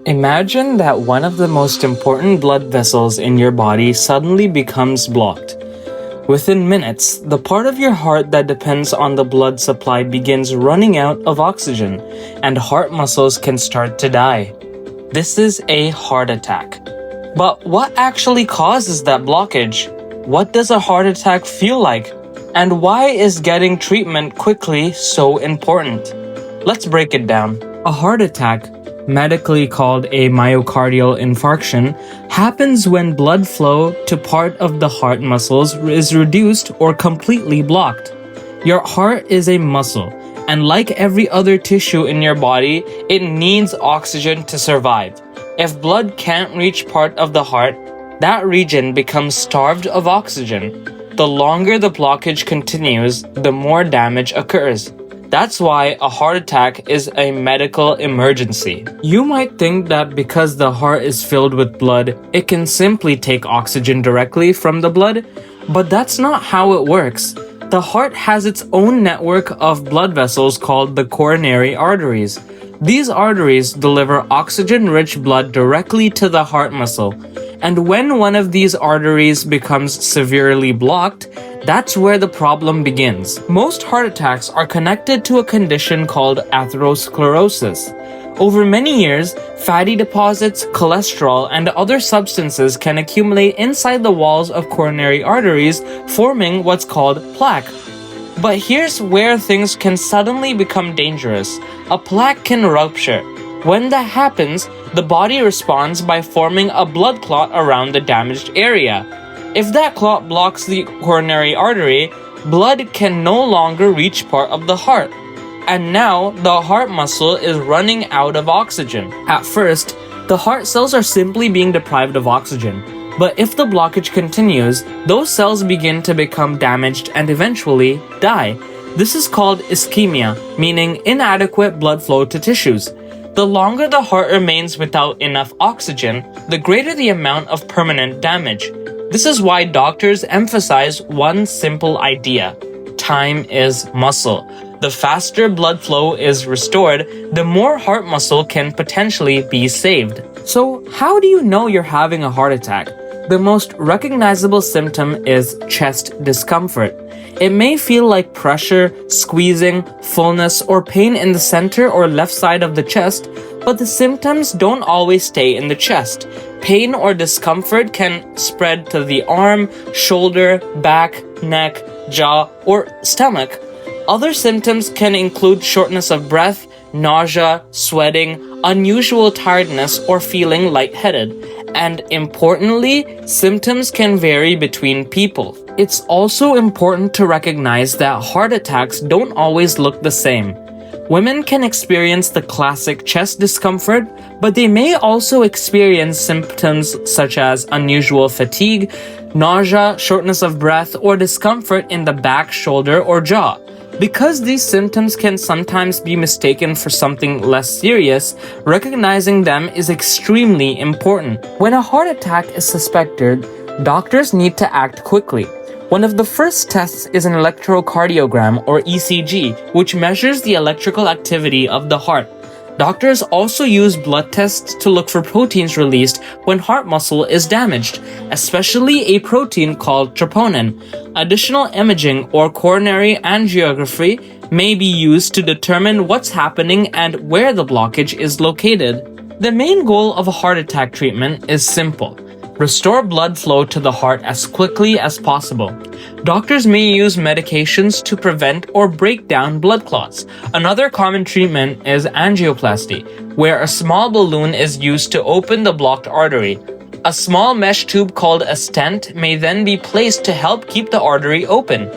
Imagine that one of the most important blood vessels in your body suddenly becomes blocked. Within minutes, the part of your heart that depends on the blood supply begins running out of oxygen, and heart muscles can start to die. This is a heart attack. But what actually causes that blockage? What does a heart attack feel like? And why is getting treatment quickly so important? Let's break it down. A heart attack, medically called a myocardial infarction, happens when blood flow to part of the heart muscles is reduced or completely blocked. Your heart is a muscle, and like every other tissue in your body, it needs oxygen to survive. If blood can't reach part of the heart, that region becomes starved of oxygen. The longer the blockage continues, the more damage occurs. That's why a heart attack is a medical emergency. You might think that because the heart is filled with blood, it can simply take oxygen directly from the blood, but that's not how it works. The heart has its own network of blood vessels called the coronary arteries. These arteries deliver oxygen-rich blood directly to the heart muscle, and when one of these arteries becomes severely blocked, that's where the problem begins. Most heart attacks are connected to a condition called atherosclerosis. Over many years, fatty deposits, cholesterol, and other substances can accumulate inside the walls of coronary arteries, forming what's called plaque. But here's where things can suddenly become dangerous. A plaque can rupture. When that happens, the body responds by forming a blood clot around the damaged area. If that clot blocks the coronary artery, blood can no longer reach part of the heart. And now, the heart muscle is running out of oxygen. At first, the heart cells are simply being deprived of oxygen. But if the blockage continues, those cells begin to become damaged and eventually die. This is called ischemia, meaning inadequate blood flow to tissues. The longer the heart remains without enough oxygen, the greater the amount of permanent damage. This is why doctors emphasize one simple idea: time is muscle. The faster blood flow is restored, the more heart muscle can potentially be saved. So, how do you know you're having a heart attack? The most recognizable symptom is chest discomfort. It may feel like pressure, squeezing, fullness, or pain in the center or left side of the chest, but the symptoms don't always stay in the chest. Pain or discomfort can spread to the arm, shoulder, back, neck, jaw, or stomach. Other symptoms can include shortness of breath, nausea, sweating, unusual tiredness, or feeling lightheaded. And importantly, symptoms can vary between people. It's also important to recognize that heart attacks don't always look the same. Women can experience the classic chest discomfort, but they may also experience symptoms such as unusual fatigue, nausea, shortness of breath, or discomfort in the back, shoulder, or jaw. Because these symptoms can sometimes be mistaken for something less serious, recognizing them is extremely important. When a heart attack is suspected, doctors need to act quickly. One of the first tests is an electrocardiogram or ECG, which measures the electrical activity of the heart. Doctors also use blood tests to look for proteins released when heart muscle is damaged, especially a protein called troponin. Additional imaging or coronary angiography may be used to determine what's happening and where the blockage is located. The main goal of a heart attack treatment is simple: restore blood flow to the heart as quickly as possible. Doctors may use medications to prevent or break down blood clots. Another common treatment is angioplasty, where a small balloon is used to open the blocked artery. A small mesh tube called a stent may then be placed to help keep the artery open.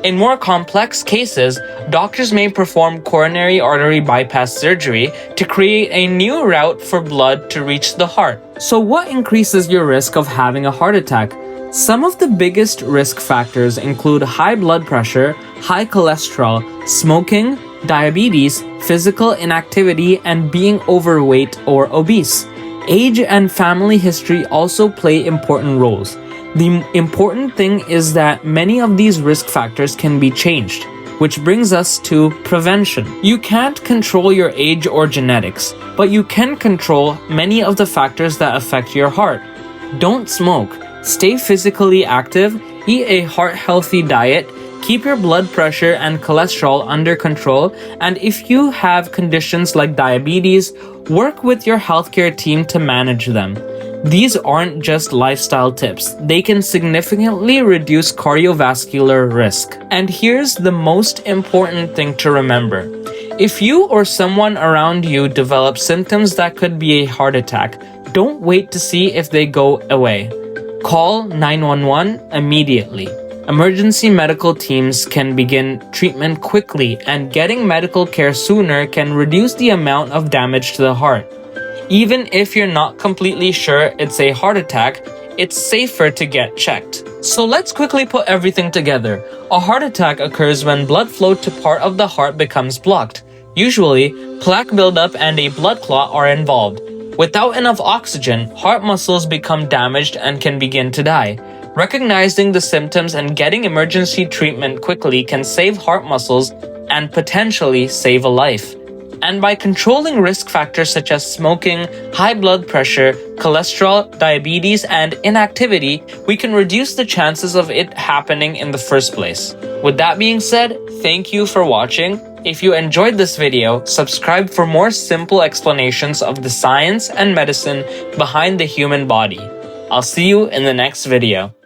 In more complex cases, doctors may perform coronary artery bypass surgery to create a new route for blood to reach the heart. So what increases your risk of having a heart attack? Some of the biggest risk factors include high blood pressure, high cholesterol, smoking, diabetes, physical inactivity, and being overweight or obese. Age and family history also play important roles. The important thing is that many of these risk factors can be changed. which brings us to prevention. You can't control your age or genetics, but you can control many of the factors that affect your heart. Don't smoke, stay physically active, eat a heart-healthy diet, keep your blood pressure and cholesterol under control, and if you have conditions like diabetes, work with your healthcare team to manage them. These aren't just lifestyle tips, they can significantly reduce cardiovascular risk. And here's the most important thing to remember. If you or someone around you develop symptoms that could be a heart attack, don't wait to see if they go away. Call 911 immediately. Emergency medical teams can begin treatment quickly, and getting medical care sooner can reduce the amount of damage to the heart. Even if you're not completely sure it's a heart attack, it's safer to get checked. So let's quickly put everything together. A heart attack occurs when blood flow to part of the heart becomes blocked. Usually, plaque buildup and a blood clot are involved. Without enough oxygen, heart muscles become damaged and can begin to die. Recognizing the symptoms and getting emergency treatment quickly can save heart muscles and potentially save a life. And by controlling risk factors such as smoking, high blood pressure, cholesterol, diabetes, and inactivity, we can reduce the chances of it happening in the first place. With that being said, thank you for watching. If you enjoyed this video, subscribe for more simple explanations of the science and medicine behind the human body. I'll see you in the next video.